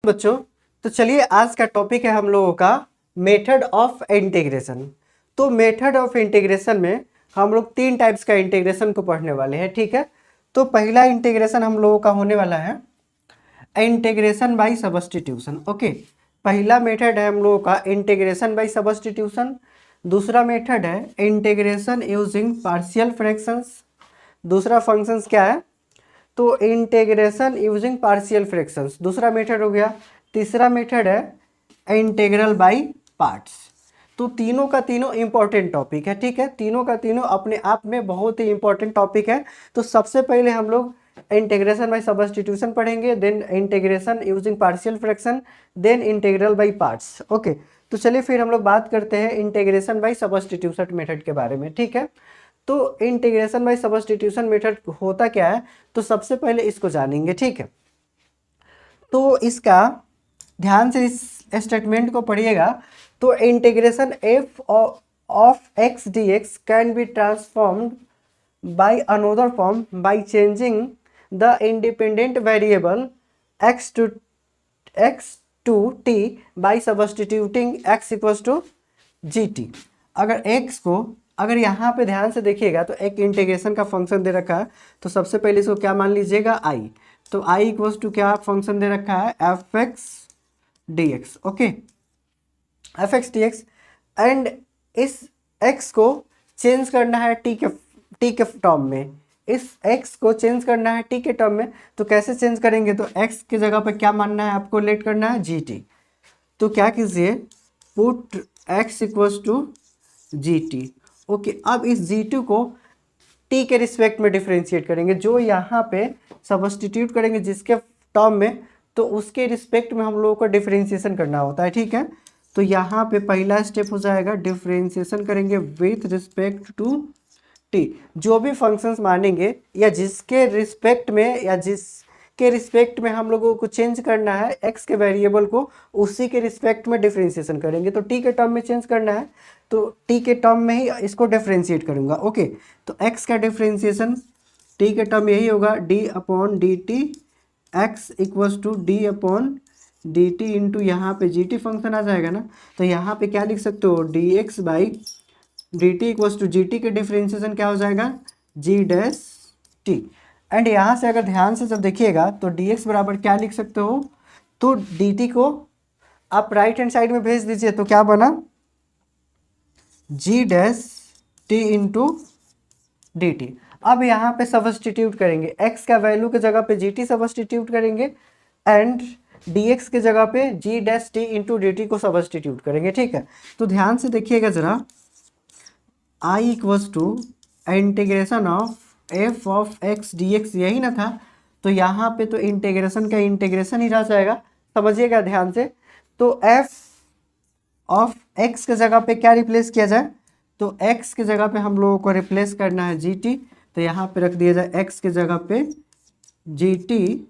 बच्चों, तो चलिए आज का टॉपिक है हम लोगों का मेथड ऑफ इंटीग्रेशन। तो मेथड ऑफ इंटीग्रेशन में हम लोग तीन टाइप्स का इंटीग्रेशन को पढ़ने वाले हैं, ठीक है। तो पहला इंटीग्रेशन हम लोगों का होने वाला है इंटीग्रेशन बाय सब्स्टिट्यूशन। ओके, पहला मेथड है हम लोगों का इंटीग्रेशन बाय सब्स्टिट्यूशन। दूसरा मेथड है इंटीग्रेशन यूजिंग पार्शियल फ्रैक्शंस। दूसरा फंक्शंस क्या है, तो इंटीग्रेशन यूजिंग पार्शियल फ्रैक्शंस दूसरा मेथड हो गया। तीसरा मेथड है इंटीग्रल बाय पार्ट्स। तो तीनों का तीनों इंपॉर्टेंट टॉपिक है, ठीक है। तीनों का तीनों अपने आप में बहुत ही इंपॉर्टेंट टॉपिक है। तो सबसे पहले हम लोग इंटीग्रेशन बाय सब्स्टिट्यूशन पढ़ेंगे, then integration using partial fraction, then integral by parts. Okay, तो चलिए फिर हम लोग बात करते हैं इंटीग्रेशन बाय सब्स्टिट्यूशन मेथड के बारे में, ठीक है। तो इंटीग्रेशन बाय सब्स्टिट्यूशन मेथड होता क्या है, तो सबसे पहले इसको जानेंगे, ठीक है। तो इसका ध्यान से इस स्टेटमेंट को पढ़िएगा। तो integration F of x D X can be transformed by another form by changing the independent variable X to T by substituting X equals to ji T. अगर यहाँ पे ध्यान से देखिएगा तो एक इंटीग्रेशन का फंक्शन दे रखा है। तो सबसे पहले इसको क्या मान लीजिएगा, आई। तो आई इक्वल्स टू क्या फंक्शन दे रखा है, F x D x. Okay, F x D x, and इस एक्स को चेंज करना है टी के टर्म में। इस एक्स को चेंज करना है टी के टर्म में। तो कैसे चेंज करेंगे, तो एक्स की जगह पर क्या मानना है आपको, लेट करना है जी टी। तो क्या कीजिए, put x equals to ji t. Okay, अब इस g2 को t के रिस्पेक्ट में डिफ्रेंशिएट करेंगे। जो यहाँ पे सब्स्टिट्यूट करेंगे जिसके टर्म में, तो उसके रिस्पेक्ट में हम लोगों को डिफ्रेंशिएशन करना होता है, ठीक है। तो यहाँ पे पहला स्टेप हो जाएगा, डिफ्रेंशिएशन करेंगे विथ रिस्पेक्ट टू t। जो भी फंक्शंस मानेंगे या जिसके रिस्पेक्ट में हम लोगों को चेंज करना है x के वेरिएबल को, उसी के रिस्पेक्ट में डिफ्रेंशिएशन करेंगे। तो t के टर्म में चेंज करना है तो t के टर्म में ही इसको डिफ्रेंशिएट करूंगा। ओके, तो x का डिफ्रेंशिएशन t के टर्म यही होगा, d upon d t x equals to d upon d t into यहाँ पे जी टी फंक्शन आ जाएगा ना। तो यहाँ पे क्या लिख सकते हो, d x by d t equals to ji t के डिफ्रेंशिएशन क्या हो जाएगा, जी डैश टी। एंड यहाँ से अगर ध्यान से जब देखिएगा तो डी एक्स बराबर क्या लिख सकते हो, तो डी टी को आप राइट हैंड साइड में भेज दीजिए। तो क्या बना, g dash t into d t. अब यहाँ पे सब्स्टिट्यूट करेंगे, x का वैल्यू के जगह पे जी टी सब्स्टिट्यूट करेंगे एंड dx के जगह पे g dash t into d t को सब्स्टिट्यूट करेंगे, ठीक है। तो ध्यान से देखिएगा जरा, i equals to integration of f of x D x, यही ना था। तो यहाँ पे तो इंटीग्रेशन का इंटीग्रेशन ही रह जाएगा, समझिएगा ध्यान से। तो एफ ऑफ एक्स के जगह पे क्या रिप्लेस किया जाए, तो x के जगह पे हम लोगों को रिप्लेस करना है जी टी। तो यहाँ पे रख दिया जाए x के जगह पे जी टी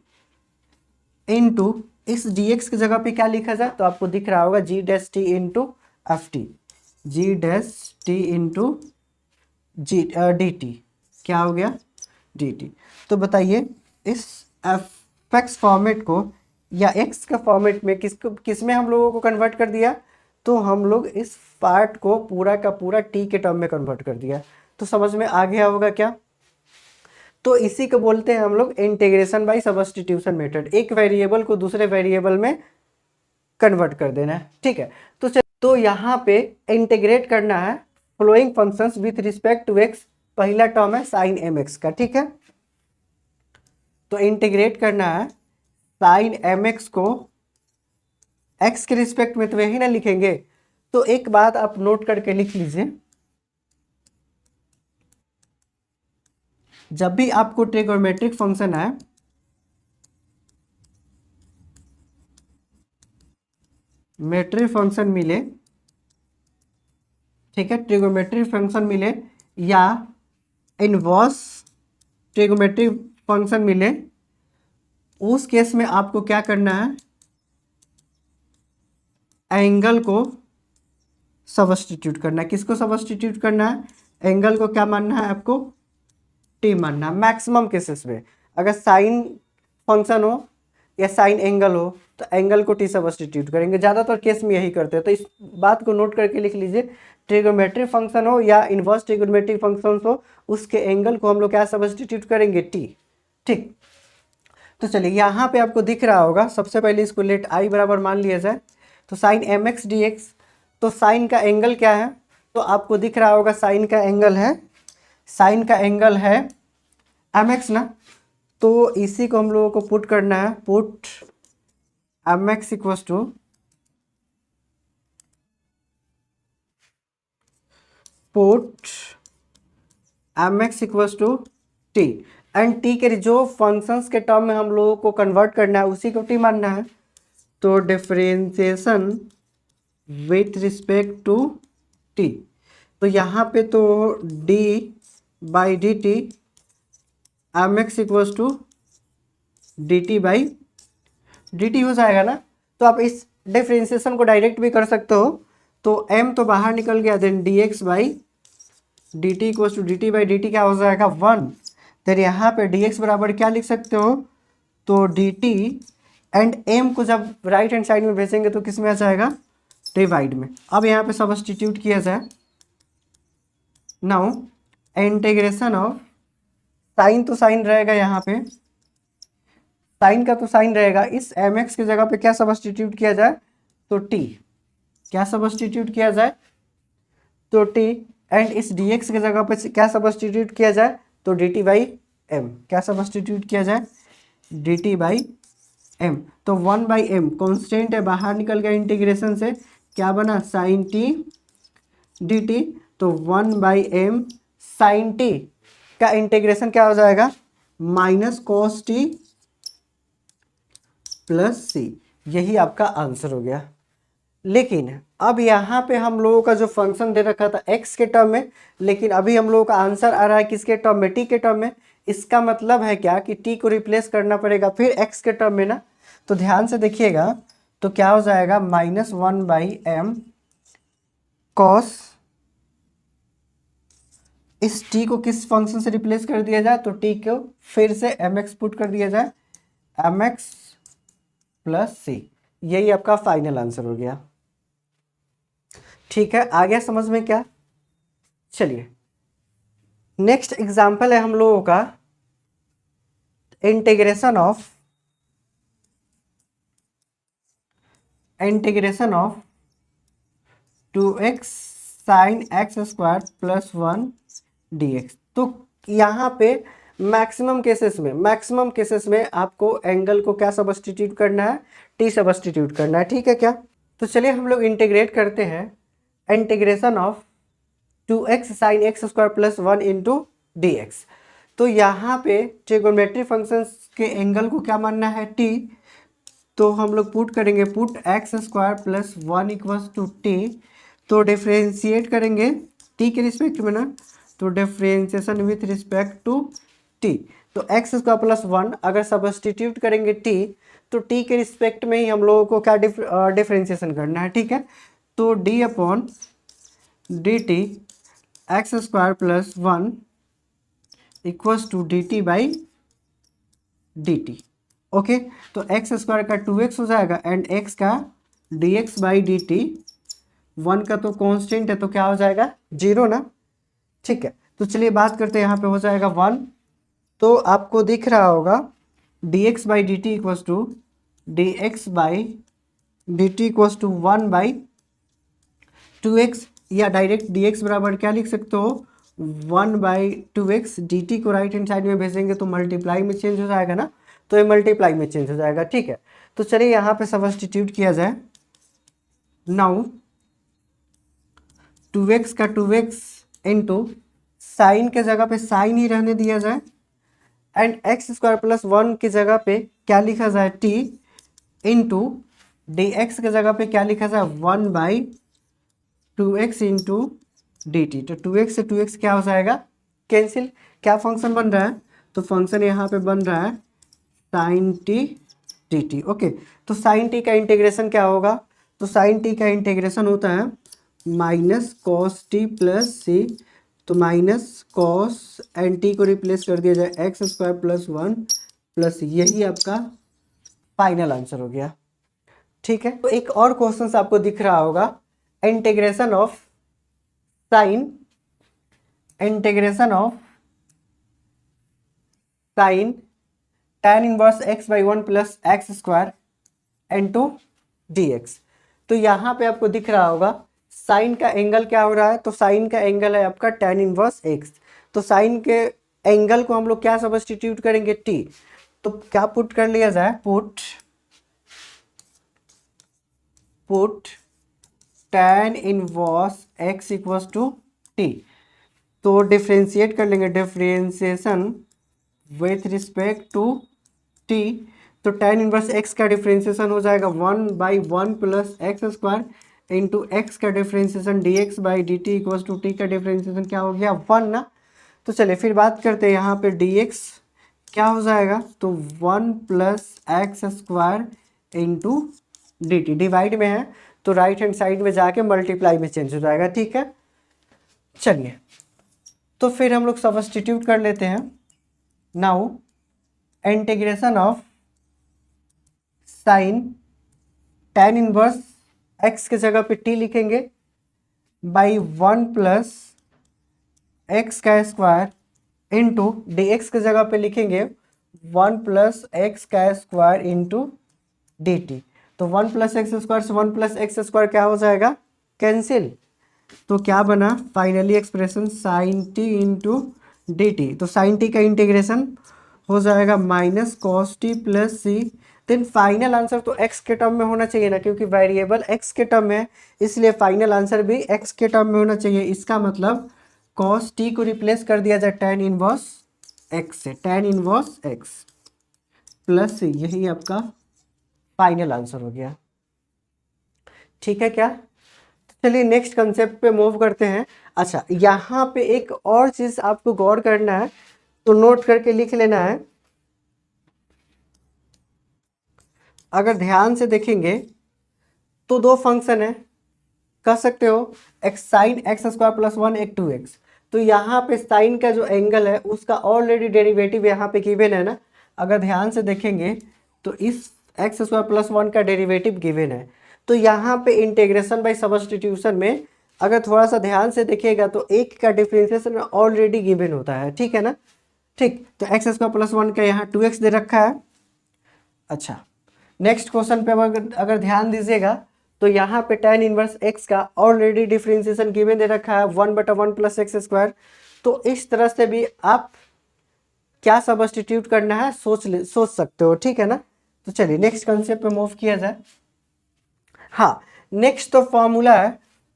इंटू इस dx की जगह पे क्या लिखा जाए, तो आपको दिख रहा होगा g dash t into f t, g dash t into g d t. क्या हो गया, डी टी। तो बताइए इस एफ एक्स फॉर्मेट को या x का फॉर्मेट में किस में हम लोगों को कन्वर्ट कर दिया, तो हम लोग इस पार्ट को पूरा का पूरा टी के टर्म में कन्वर्ट कर दिया। तो समझ में आ गया होगा क्या। तो इसी को बोलते हैं हम लोग इंटीग्रेशन बाय सब्स्टिट्यूशन मेथड, एक वेरिएबल को दूसरे वेरिएबल में कन्वर्ट कर देना है, ठीक है। तो यहाँ पे इंटीग्रेट करना है following functions with respect to x. पहला टर्म है साइन एम एक्स का, ठीक है। तो इंटीग्रेट करना है साइन एम एक्स को x के रिस्पेक्ट में, तो यही ना लिखेंगे। तो एक बात आप नोट करके लिख लीजिए, जब भी आपको ट्रिगोनोमेट्रिक फंक्शन है, मेट्रिक फंक्शन मिले, ठीक है, ट्रिगोनोमेट्रिक फंक्शन मिले या इनवर्स ट्रिगोनोमेट्रिक फंक्शन मिले, उस केस में आपको क्या करना है, एंगल को सब्स्टिट्यूट करना है। किसको सब्स्टिट्यूट करना है, एंगल को क्या मानना है आपको, टी मानना है। मैक्सिमम केसेस में अगर साइन फंक्शन हो या साइन एंगल हो तो एंगल को टी सब्स्टिट्यूट करेंगे, ज़्यादातर केस में यही करते हैं। तो इस बात को नोट करके लिख लीजिए, ट्रिगोनोमेट्रिक फंक्शन हो या इन्वर्स ट्रिगोनोमेट्रिक फंक्शन हो, उसके एंगल को हम लोग क्या सब्स्टिट्यूट करेंगे, टी। ठीक, तो चलिए यहाँ पे आपको दिख रहा होगा, सबसे पहले इसको लेट आई बराबर मान लिया जाए। तो sine m x D x, तो साइन का एंगल क्या है, तो आपको दिख रहा होगा साइन का एंगल है, साइन का एंगल है एम एक्स ना। तो इसी को हम लोगों को पुट करना है, put m x equals to put m x equals to t, and t के जो फंक्शंस के टर्म में हम लोगों को कन्वर्ट करना है उसी को टी मानना है। तो differentiation with respect to t, तो यहाँ पे तो d by d t m x equals to d t by d t हो जाएगा ना। तो आप इस डिफरेंशिएशन को डायरेक्ट भी कर सकते हो, तो m तो बाहर निकल गया, then d x by d t equals to d t by d t क्या हो जाएगा, 1। देन यहाँ पे डी एक्स बराबर क्या लिख सकते हो, तो डी टी, एंड m को जब राइट हैंड साइड में भेजेंगे तो किस में आ जाएगा, डिवाइड में। अब यहाँ पे सब्स्टिट्यूट किया जाए, नाउ इंटीग्रेशन ऑफ साइन, तो साइन रहेगा यहाँ पे, साइन का तो साइन रहेगा, इस एम एक्स की जगह पे क्या सब्स्टिट्यूट किया जाए, तो टी, क्या सब्स्टिट्यूट किया जाए, तो टी, एंड इस डी एक्स की जगह पे क्या सब्स्टिट्यूट किया जाए, तो डी टी बाई एम, क्या सब्स्टिट्यूट किया जाए, डी टी बाई एम। तो 1 बाई एम कॉन्स्टेंट है, बाहर निकल गया इंटीग्रेशन से, क्या बना, साइन टी डी टी। तो 1 बाई एम साइन टी का इंटीग्रेशन क्या हो जाएगा, minus cos t plus c, यही आपका आंसर हो गया। लेकिन अब यहाँ पे हम लोगों का जो फंक्शन दे रखा था x के टर्म में, लेकिन अभी हम लोगों का आंसर आ रहा है किसके टर्म में, t के टर्म में। इसका मतलब है क्या कि t को रिप्लेस करना पड़ेगा फिर x के टर्म में ना। तो ध्यान से देखिएगा, तो क्या हो जाएगा, -1 बाई एम कॉस, इस t को किस फंक्शन से रिप्लेस कर दिया जाए, तो t को फिर से mx पुट कर दिया जाए, mx प्लस सी, यही आपका फाइनल आंसर हो गया। ठीक है, आ गया समझ में क्या। चलिए नेक्स्ट एग्जाम्पल है हम लोगों का integration of 2x sine x square plus 1 dx। तो यहाँ पे मैक्सिमम केसेस में आपको एंगल को क्या सब्स्टिट्यूट करना है, टी सब्स्टिट्यूट करना है। ठीक है क्या, तो चलिए हम लोग इंटीग्रेट करते हैं, integration of 2x sine x square plus 1 into D x. तो यहाँ पे ट्रिगोनोमेट्रिक फंक्शंस के एंगल को क्या मानना है, टी। तो हम लोग पुट करेंगे, put x square plus 1 equals to t. तो डिफ्रेंशिएट करेंगे टी के रिस्पेक्ट में ना, तो differentiation with respect to t. तो एक्स स्क्वायर प्लस 1 अगर सब्स्टिट्यूट करेंगे टी, तो टी के रिस्पेक्ट में ही हम लोगों को क्या डिफ्रेंशिएशन करना है। ठीक है, तो d upon d t x square plus 1 equals to d t by d t. Okay, तो एक्स स्क्वायर का 2x हो जाएगा, एंड x का dx बाई डी टी, 1 का तो कांस्टेंट है तो क्या हो जाएगा, 0 ना। ठीक है, तो चलिए बात करते हैं, यहाँ पे हो जाएगा 1। तो आपको दिख रहा होगा dx by d t equals to dx by d t equals to 1 by 2x, या डायरेक्ट dx बराबर क्या लिख सकते हो, 1 बाई 2x। dt को राइट हैंड साइड में भेजेंगे तो मल्टीप्लाई में चेंज हो जाएगा ना, तो ये मल्टीप्लाई में चेंज हो जाएगा। ठीक है, तो चलिए यहाँ पे सब्स्टिट्यूट किया जाए, नाउ 2x का 2x इंटू साइन के जगह पे साइन ही रहने दिया जाए, एंड एक्स स्क्वायर प्लस 1 की जगह पे क्या लिखा जाए, t इंटू डी एक्स की जगह पे क्या लिखा जाए, 1 by 2x into d t. तो 2x से 2x क्या हो जाएगा, कैंसिल। क्या फंक्शन बन रहा है, तो फंक्शन यहाँ पे बन रहा है sine t d t. Okay, तो साइन टी का इंटीग्रेशन क्या होगा, तो साइन टी का इंटीग्रेशन होता है minus cos t plus c. तो माइनस कॉस एंड टी को रिप्लेस कर दिया जाए एक्स स्क्वायर प्लस 1 प्लस, यही आपका फाइनल आंसर हो गया। ठीक है। तो एक और क्वेश्चन आपको दिख रहा होगा, integration of sine tan inverse x by 1 plus x square into D x. तो यहाँ पे आपको दिख रहा होगा साइन का एंगल क्या हो रहा है, तो साइन का एंगल है आपका tan इनवर्स x। तो साइन के एंगल को हम लोग क्या सब्स्टिट्यूट करेंगे, t। तो क्या पुट कर लिया जाए, put tan inverse x equals to t। तो डिफ्रेंशिएट कर लेंगे, differentiation with respect to t। तो tan इनवर्स x का डिफ्रेंशिएशन हो जाएगा 1/1 plus x square into x का differentiation dx by d t equals to t का डिफ्रेंशिएशन क्या हो गया, 1 ना। तो चलिए फिर बात करते हैं, यहाँ पे dx क्या हो जाएगा, तो 1 plus x square into d T, divide में है तो राइट हैंड साइड में जाके मल्टीप्लाई में चेंज हो जाएगा, ठीक है। चलिए तो फिर हम लोग सब्स्टिट्यूट कर लेते हैं। Now integration of sine tan inverse x के जगह पे t लिखेंगे बाई 1 प्लस एक्स का स्क्वायर इंटू डी एक्स के जगह पे लिखेंगे 1 प्लस एक्स का स्क्वायर इंटू डी टी। तो 1 प्लस एक्स स्क्वायर से 1 प्लस एक्स स्क्वायर क्या हो जाएगा, कैंसिल। तो क्या बना finally expression sine t into d t. तो साइन टी का इंटीग्रेशन हो जाएगा minus cos t plus c. Then final answer तो x के टर्म में होना चाहिए ना, क्योंकि वेरिएबल x के टर्म में, इसलिए फाइनल आंसर भी x के टर्म में होना चाहिए। इसका मतलब कॉस टी को रिप्लेस कर दिया जाए tan इनवर्स x से, tan inverse x plus c, यही आपका फाइनल आंसर हो गया, ठीक है क्या। चलिए नेक्स्ट कंसेप्ट पे मूव करते हैं। अच्छा, यहाँ पे एक और चीज आपको गौर करना है, तो नोट करके लिख लेना है। अगर ध्यान से देखेंगे तो दो फंक्शन है, कह सकते हो x sine x square plus 1 एक 2x। तो यहाँ पे साइन का जो एंगल है उसका ऑलरेडी डेरिवेटिव यहाँ पे गिवन है ना। अगर ध्यान से देखेंगे तो इस एक्स स्क्वायर प्लस 1 का डेरिवेटिव गिवन है। तो यहाँ पे इंटीग्रेशन बाय सब्स्टिट्यूशन में अगर थोड़ा सा ध्यान से देखिएगा तो एक का डिफरेंशिएशन ऑलरेडी गिवन होता है, ठीक है ना। ठीक, तो एक्स स्क्वायर प्लस 1 का यहाँ 2x दे रखा है। अच्छा, नेक्स्ट क्वेश्चन पे अगर ध्यान दीजिएगा तो यहाँ पे tan इनवर्स x का ऑलरेडी डिफरेंशिएशन गिवन दे रखा है 1/1 प्लस एक्स स्क्वायर। तो इस तरह से भी आप क्या सब्स्टिट्यूट करना है सोच सकते हो, ठीक है ना। तो चलिए नेक्स्ट कंसेप्ट पे मूव किया जाए। हाँ, नेक्स्ट तो फॉर्मूला है,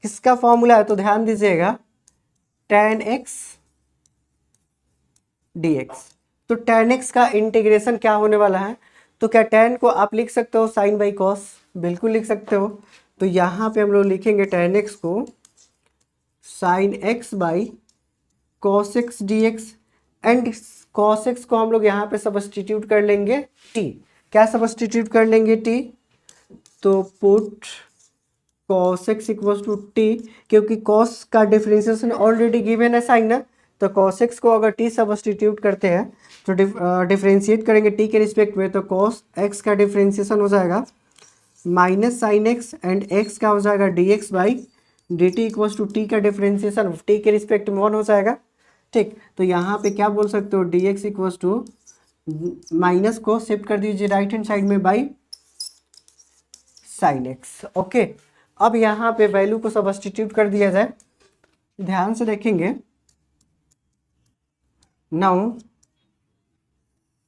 किसका फॉर्मूला है तो ध्यान दीजिएगा, tan x dx। तो tan x का इंटीग्रेशन क्या होने वाला है, तो क्या tan को आप लिख सकते हो साइन बाई कॉस, बिल्कुल लिख सकते हो। तो यहाँ पे हम लोग लिखेंगे tan x को sine x by cos x D x, and cos x को हम लोग यहाँ पे सब्स्टिट्यूट कर लेंगे t। क्या सब्स्टिट्यूट कर लेंगे t, तो put cos x equals to t, क्योंकि कॉस का डिफरेंशिएशन ऑलरेडी गिवन है साइन ना। तो कॉस एक्स को अगर टी सब्स्टिट्यूट करते हैं तो डिफरेंशिएट करेंगे टी के रिस्पेक्ट में, तो कॉस एक्स का डिफरेंशिएशन हो जाएगा minus sine x, and x का हो जाएगा d x by d t equals to t का डिफरेंशिएशन टी के रिस्पेक्ट में 1 हो जाएगा। ठीक, तो यहाँ पे क्या बोल सकते हो, d x equals to minus को शिफ्ट कर दीजिए राइट हैंड साइड में बाई साइन एक्स। ओके, अब यहाँ पे वैल्यू को सब्स्टिट्यूट कर दिया जाए, ध्यान से देखेंगे। Now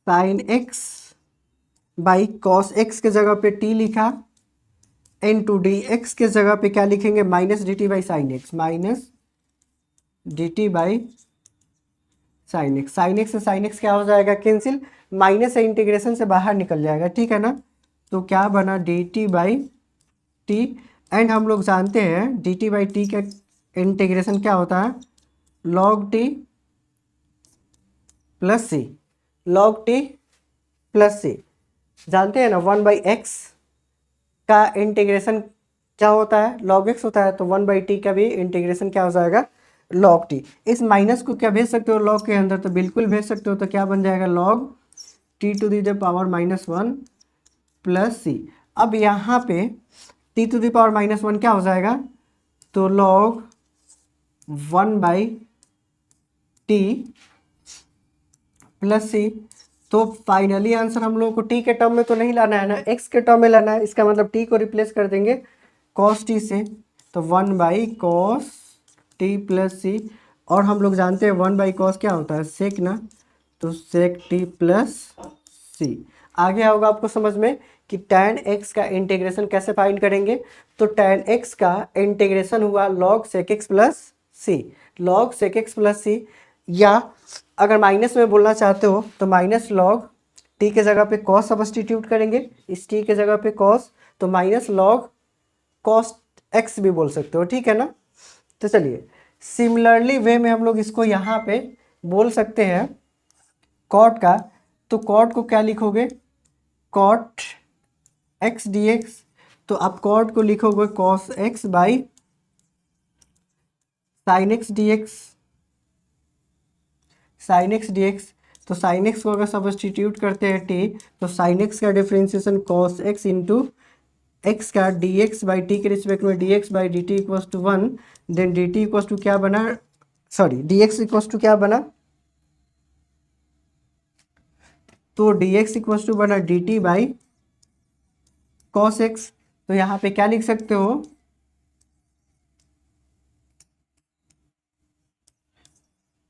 sine x by cos x के जगह पे टी लिखा, इन टू डी एक्स के जगह पे क्या लिखेंगे, minus D t by sine x, minus D t by sine x. Sine x से साइन एक्स क्या हो जाएगा, कैंसिल, माइनस से इंटीग्रेशन से बाहर निकल जाएगा, ठीक है ना। तो क्या बना D t by T, and हम लोग जानते हैं डी टी बाई टी का इंटीग्रेशन क्या होता है, लॉग टी प्लस सी, लॉग टी प्लस सी, जानते हैं ना। 1/x का इंटीग्रेशन क्या होता है, लॉग एक्स होता है। तो 1/t का भी इंटीग्रेशन क्या हो जाएगा, लॉग टी। इस माइनस को क्या भेज सकते हो लॉग के अंदर, तो बिल्कुल भेज सकते हो। तो क्या बन जाएगा, log t to the power -1 plus c. अब यहाँ पे t टू द पावर -1 क्या हो जाएगा, तो log 1/t प्लस सी। तो फाइनली आंसर हम लोगों को t के टर्म में तो नहीं लाना है ना, x के टर्म में लाना है। इसका मतलब t को रिप्लेस कर देंगे cos t से, तो 1/cos t प्लस सी। और हम लोग जानते हैं 1/cos क्या होता है, सेक ना, तो सेक t प्लस सी। आगे होगा आपको समझ में कि tan x का इंटीग्रेशन कैसे फाइंड करेंगे। तो tan x का इंटीग्रेशन हुआ log sec x प्लस सी, log sec x प्लस सी। या अगर माइनस में बोलना चाहते हो तो माइनस log t के जगह पे cos सब्स्टिट्यूट करेंगे, इस t के जगह पे cos, तो माइनस log cos x भी बोल सकते हो, ठीक है ना। तो चलिए सिमिलरली वे में हम लोग इसको यहाँ पे बोल सकते हैं cot का। तो cot को क्या लिखोगे, cot x dx, तो आप cot को लिखोगे cos x by sin x dx, sin x dx। तो sin x को अगर सब्स्टिट्यूट करते हैं t, तो sin x का differentiation cos x into x का dx बाई t के रिस्पेक्ट में dx by dt equals to 1, then dt equals to क्या बना, सॉरी dx इक्वल्स टू क्या बना, तो dx इक्वल्स टू बना dt बाई cos x। तो यहाँ पे क्या लिख सकते हो,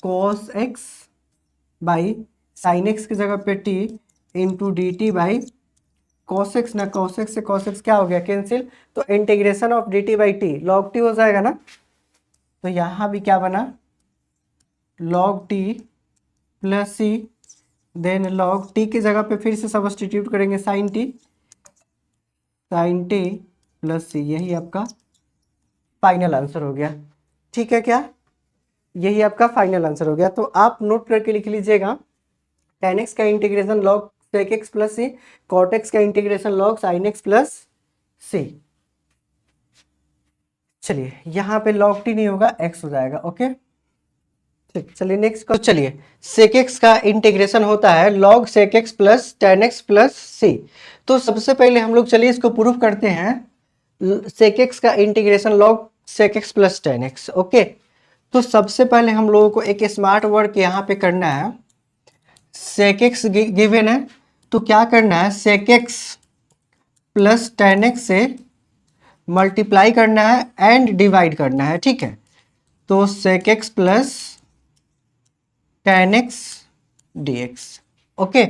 cos x by sin x की जगह पे t into d t by cos x ना, cos x से cos x क्या हो गया, कैंसिल। तो integration of D t by T log t हो जाएगा ना। तो यहाँ भी क्या बना, log t plus c, then log t की जगह पे फिर से सब्स्टिट्यूट करेंगे sin t, sin t plus c. यही आपका फाइनल आंसर हो गया, ठीक है क्या, यही आपका फाइनल आंसर हो गया। तो आप नोट करके लिख लीजिएगा, tan x का integration log sec x plus c, cot x का integration log sin x plus c. चलिए यहाँ पे log t नहीं होगा, x हो जाएगा, ओके ठीक। चलिए नेक्स्ट को, चलिए sec x का इंटीग्रेशन होता है log sec x plus tan x plus c. तो सबसे पहले हम लोग चलिए इसको प्रूफ करते हैं, sec x का integration log sec x plus tan x, okay. तो सबसे पहले हम लोगों को एक स्मार्ट वर्क यहाँ पे करना है, sec x गिवन है, तो क्या करना है, sec x plus tan x से मल्टीप्लाई करना है एंड डिवाइड करना है, ठीक है। तो sec x plus tan x dx, okay.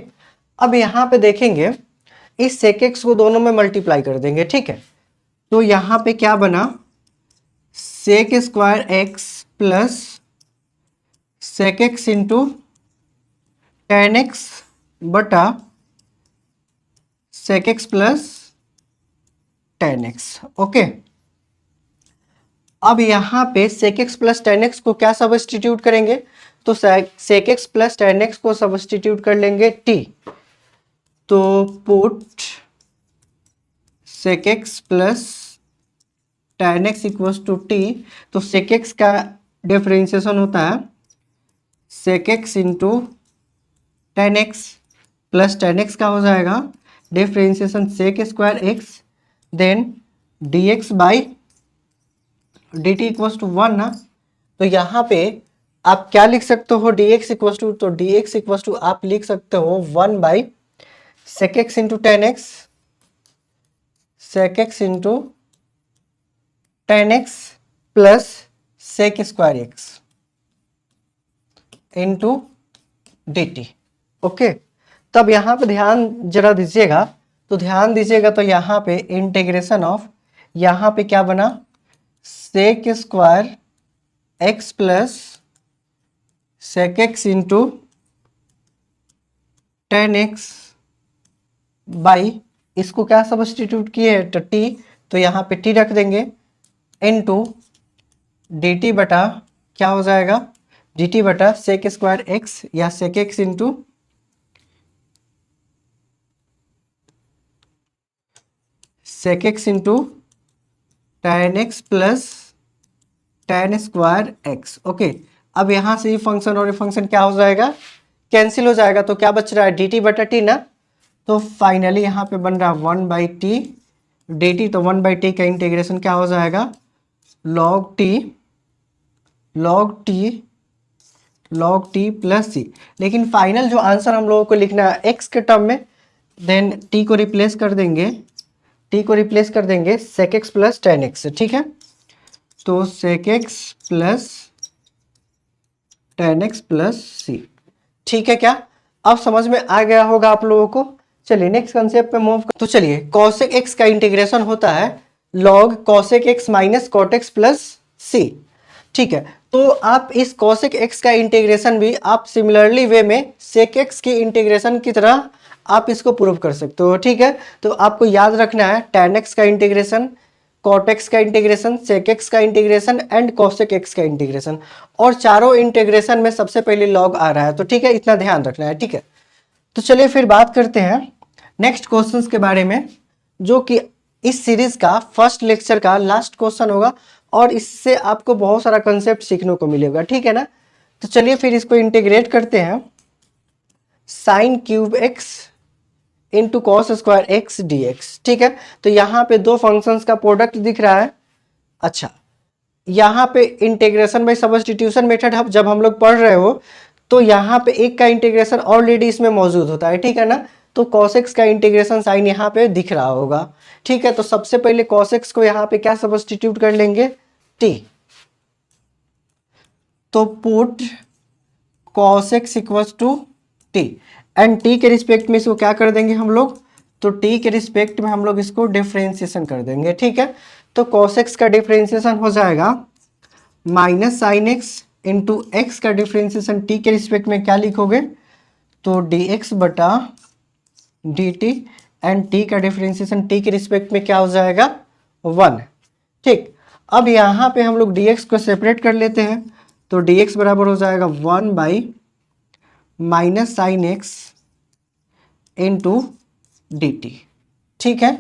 अब यहाँ पे देखेंगे इस sec x को दोनों में मल्टीप्लाई कर देंगे, ठीक है। तो यहाँ पे क्या बना, sec square x plus sec x into tan x बटा sec x plus tan x, okay. अब यहाँ पे sec x plus tan x को क्या सब्स्टिट्यूट करेंगे, तो sec x plus tan x को सब्स्टिट्यूट कर लेंगे t। तो put sec x plus tan x equals to t। तो sec x का डिफरेंशिएशन होता है sec x into tan x plus tan x का हो जाएगा differentiation sec square x, then dx by dt equals to 1 ना। तो यहाँ पे आप क्या लिख सकते हो, dx इक्वल्स टू, तो dx इक्वल्स टू आप लिख सकते हो 1 by sec x into tan x, sec x into tan x plus sec square x into dt, okay. तब यहाँ पे ध्यान जरा दीजिएगा, तो ध्यान दीजिएगा, तो यहाँ पे इंटीग्रेशन ऑफ, यहाँ पे क्या बना, sec square x plus sec x into tan x by, इसको क्या सब्स्टिट्यूट किए, तो t, तो यहाँ पे t रख देंगे, इनटू dt बटा क्या हो जाएगा, dt बटा sec स्क्वायर x या sec x into sec x into tan x plus tan square x, okay. अब यहाँ से ये फंक्शन और ये फंक्शन क्या हो जाएगा, कैंसिल हो जाएगा। तो क्या बच रहा है, dt बटा t ना। तो फाइनली यहाँ पे बन रहा है 1 बाई टी डी टी, तो 1/t का इंटीग्रेशन क्या हो जाएगा, log t प्लस सी। लेकिन फाइनल जो आंसर हम लोगों को लिखना है x के टर्म में, देन t को रिप्लेस कर देंगे, sec x plus tan x से, ठीक है। तो sec x plus tan x plus c, ठीक है क्या, अब समझ में आ गया होगा आप लोगों को। चलिए नेक्स्ट कंसेप्ट पे मूव कर। तो चलिए cosec x का इंटीग्रेशन होता है log cosec x minus cot x plus c, ठीक है। तो आप इस cosec x का इंटीग्रेशन भी आप सिमिलरली वे में sec x की इंटीग्रेशन की तरह आप इसको प्रूव कर सकते हो, ठीक है। तो आपको याद रखना है tan x का इंटीग्रेशन, cot x का इंटीग्रेशन, sec x का इंटीग्रेशन एंड cosec x का इंटीग्रेशन, और चारों इंटीग्रेशन में सबसे पहले log आ रहा है, तो ठीक है, इतना ध्यान रखना है, ठीक है। तो चलिए फिर बात करते हैं नेक्स्ट क्वेश्चंस के बारे में, जो कि इस सीरीज का फर्स्ट लेक्चर का लास्ट क्वेश्चन होगा, और इससे आपको बहुत सारा कंसेप्ट सीखने को मिलेगा, ठीक है ना। तो चलिए फिर इसको इंटीग्रेट करते हैं, sine cube x into cos square x D x, ठीक है। तो यहाँ पे दो फंक्शंस का प्रोडक्ट दिख रहा है। अच्छा, यहाँ पे इंटीग्रेशन बाय सब्स्टिट्यूशन मेथड जब हम लोग पढ़ रहे हो तो यहाँ पे एक का इंटीग्रेशन ऑलरेडी इसमें मौजूद होता है, ठीक है ना। तो cos का इंटीग्रेशन साइन यहाँ पे दिख रहा होगा, ठीक है। तो सबसे पहले cos को यहाँ पे क्या सब्स्टिट्यूट कर लेंगे, t। तो put cos x equals to t, and t के रिस्पेक्ट में इसको क्या कर देंगे हम लोग, तो t के रिस्पेक्ट में हम लोग इसको डिफरेंशिएशन कर देंगे, ठीक है। तो cos x का डिफरेंशिएशन हो जाएगा minus sine x into x का डिफरेंशिएशन t के रिस्पेक्ट में क्या लिखोगे, तो dx बटा dt, एंड t का डिफरेंशिएशन t के रिस्पेक्ट में क्या हो जाएगा, 1, ठीक। अब यहाँ पे हम लोग dx को सेपरेट कर लेते हैं, तो dx बराबर हो जाएगा 1 by minus sine x into d T, ठीक है।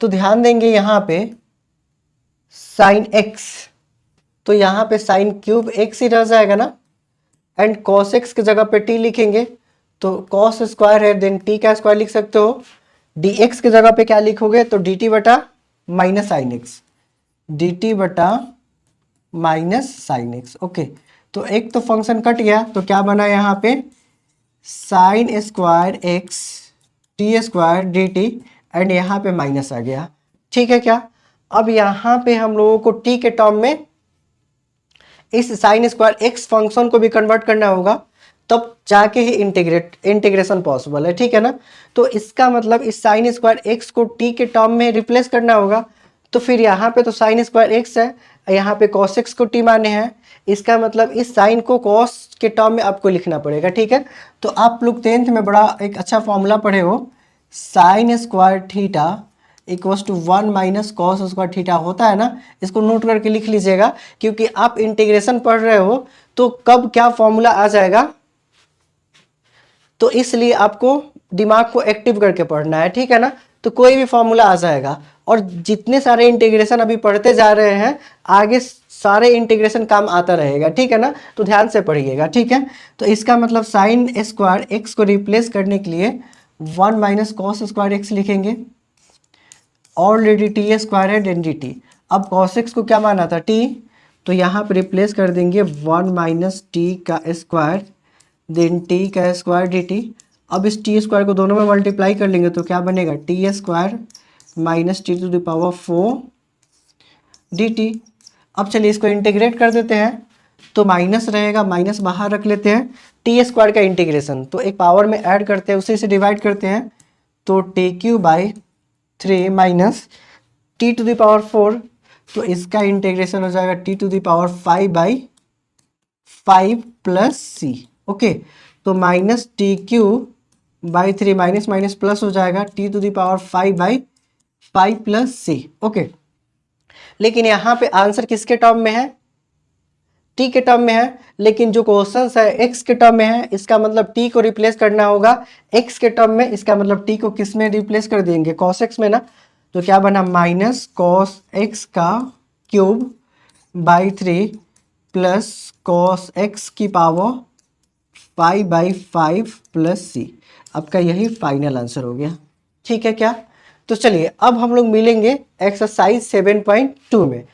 तो ध्यान देंगे यहाँ पे साइन एक्स, तो यहाँ पे साइन क्यूब एक्स ही रह जाएगा ना, एंड कॉस एक्स की जगह पे टी लिखेंगे, तो कॉस स्क्वायर है, देन टी का स्क्वायर लिख सकते हो। डी एक्स की जगह पे क्या लिखोगे, तो डी टी बटा minus sine x, D T बटा माइनस साइन एक्स, ओके। तो एक तो फंक्शन कट गया, तो क्या बना यहाँ पे, sine square x T square D T, and यहाँ पे माइनस आ गया, ठीक है क्या। अब यहाँ पे हम लोगों को टी के टर्म में इस साइन स्क्वायर एक्स फंक्शन को भी कन्वर्ट करना होगा, तब जाके ही इंटीग्रेशन पॉसिबल है, ठीक है ना। तो इसका मतलब इस साइन स्क्वायर एक्स को टी के टर्म में रिप्लेस करना होगा, तो फिर यहाँ पे तो साइन स्क्वायर एक्स है, यहाँ पे कॉस एक्स को टी माने हैं, इसका मतलब इस साइन को कॉस के टर्म में आपको लिखना पड़ेगा, ठीक है। तो आप लोग 10th में बड़ा एक अच्छा फॉर्मूला पढ़े हो, sine square theta equals to 1 minus cos square theta होता है ना, इसको नोट करके लिख लीजिएगा, क्योंकि आप इंटीग्रेशन पढ़ रहे हो तो कब क्या फॉर्मूला आ जाएगा, तो इसलिए आपको दिमाग को एक्टिव करके पढ़ना है, ठीक है ना। तो कोई भी फॉर्मूला आ जाएगा, और जितने सारे इंटीग्रेशन अभी पढ़ते जा रहे हैं आगे सारे इंटीग्रेशन काम आता रहेगा, ठीक है ना। तो ध्यान से पढ़िएगा, ठीक है। तो इसका मतलब साइन स्क्वायर एक्स को रिप्लेस करने के लिए 1 माइनस कॉस स्क्वायर एक्स लिखेंगे, ऑलरेडी टी स्क्वायर है देन डी टी। अब कॉस एक्स को क्या माना था, टी, तो यहाँ पर रिप्लेस कर देंगे 1 माइनस टी का स्क्वायर देन टी का स्क्वायर डी टी। अब इस टी स्क्वायर को दोनों में मल्टीप्लाई कर लेंगे तो क्या बनेगा, t square minus t to the power 4 d t. अब चलिए इसको इंटीग्रेट कर देते हैं, तो माइनस रहेगा, माइनस बाहर रख लेते हैं, टी स्क्वायर का इंटीग्रेशन तो एक पावर में ऐड करते हैं, उसी से डिवाइड करते हैं, तो t cube by 3 minus t to the power 4, तो इसका इंटीग्रेशन हो जाएगा t to the power 5 by 5 plus c, okay. तो minus t cube by 3 minus minus plus हो जाएगा t to the power 5 by 5 plus c, okay. लेकिन यहाँ पे आंसर किसके टर्म में है, टी के टर्म में है, लेकिन जो क्वेश्चन है एक्स के टर्म में है, इसका मतलब टी को रिप्लेस करना होगा एक्स के टर्म में, इसका मतलब टी को किस में रिप्लेस कर देंगे, कॉस एक्स में ना। तो क्या बना, माइनस कॉस एक्स का cube by 3 plus cos x की पावर 5 बाई 5 प्लस सी। आपका यही फाइनल आंसर हो गया, ठीक है क्या। तो चलिए अब हम लोग मिलेंगे एक्सरसाइज 7.2 में।